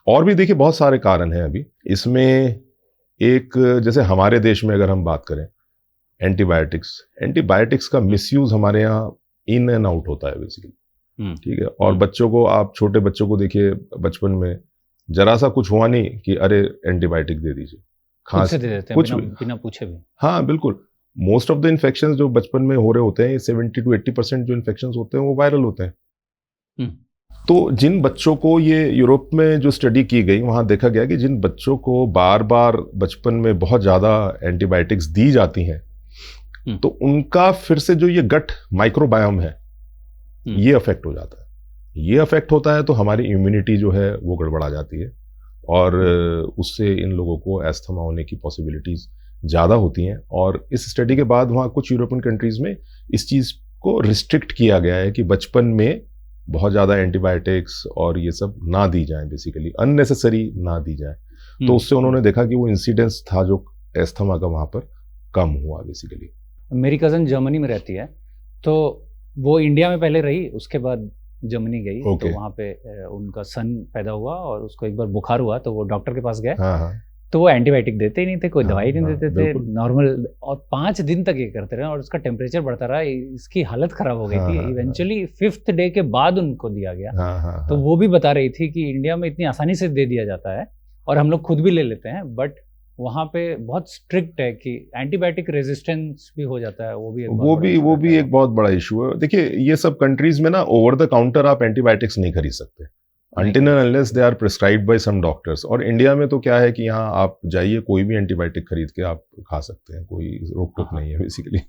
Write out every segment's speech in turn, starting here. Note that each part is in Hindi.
और भी देखिए बहुत सारे कारण हैं अभी इसमें। एक जैसे हमारे देश में अगर हम बात करें एंटीबायोटिक्स का मिसयूज हमारे यहाँ इन एंड आउट होता है बेसिकली, ठीक है। और बच्चों को, आप छोटे बच्चों को देखिए, बचपन में जरा सा कुछ हुआ नहीं कि अरे एंटीबायोटिक दे दीजिए, खुद से दे देते हैं कुछ बिना पूछे भी। हाँ बिल्कुल। मोस्ट ऑफ द इन्फेक्शंस जो बचपन में हो रहे होते हैं, 70 to 80% जो इन्फेक्शंस होते हैं वो वायरल होते हैं। तो जिन बच्चों को, ये यूरोप में जो स्टडी की गई वहां देखा गया कि जिन बच्चों को बार बार बचपन में बहुत ज्यादा एंटीबायोटिक्स दी जाती हैं, तो उनका फिर से जो ये गट माइक्रोबायोम है ये अफेक्ट हो जाता है। ये अफेक्ट होता है तो हमारी इम्यूनिटी जो है वो गड़बड़ा जाती है, और उससे इन लोगों को एस्थमा होने की पॉसिबिलिटीज ज़्यादा होती हैं। और इस स्टडी के बाद वहाँ कुछ यूरोपियन कंट्रीज में इस चीज़ को रिस्ट्रिक्ट किया गया है कि बचपन में बहुत ज़्यादा एंटीबायोटिक्स और ये सब ना दी जाए, बेसिकली अननेसेसरी ना दी जाए। तो उससे उन्होंने देखा कि वो इंसिडेंस था जो एस्थमा का वहाँ पर कम हुआ बेसिकली। मेरी कज़न जर्मनी में रहती है, तो वो इंडिया में पहले रही, उसके बाद जर्मनी गई। तो वहाँ पे उनका सन पैदा हुआ और उसको एक बार बुखार हुआ तो वो डॉक्टर के पास गए। तो वो एंटीबायोटिक देते ही नहीं थे, कोई दवाई नहीं देते थे, नॉर्मल। और 5 दिन तक ये करते रहे और उसका टेम्परेचर बढ़ता रहा, इसकी हालत खराब हो गई थी। इवेंचुअली 5th डे के बाद उनको दिया गया। तो वो भी बता रही थी कि इंडिया में इतनी आसानी से दे दिया जाता है और हम लोग खुद भी ले लेते हैं, बट वहाँ पे बहुत स्ट्रिक्ट है कि एंटीबायोटिक रेजिस्टेंस भी हो जाता है। वो भी एक बहुत बड़ा इशू है। देखिए ये सब कंट्रीज में ना ओवर द काउंटर आप एंटीबायोटिक्स नहीं खरीद सकते until and unless they are prescribed by some doctors। और इंडिया में तो क्या है कि यहाँ आप जाइए, कोई भी एंटीबायोटिक खरीद के आप खा सकते हैं, कोई रोक टोक नहीं है बेसिकली।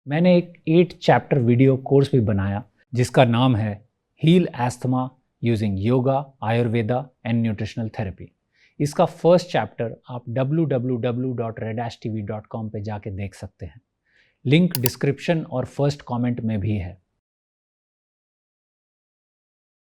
मैंने एक 8 चैप्टर वीडियो कोर्स भी बनाया जिसका नाम है heal asthma using yoga, Ayurveda and nutritional therapy. इसका फर्स्ट चैप्टर आप www.redashtv.com पे जाके देख सकते हैं। लिंक डिस्क्रिप्शन और फर्स्ट कमेंट में भी है।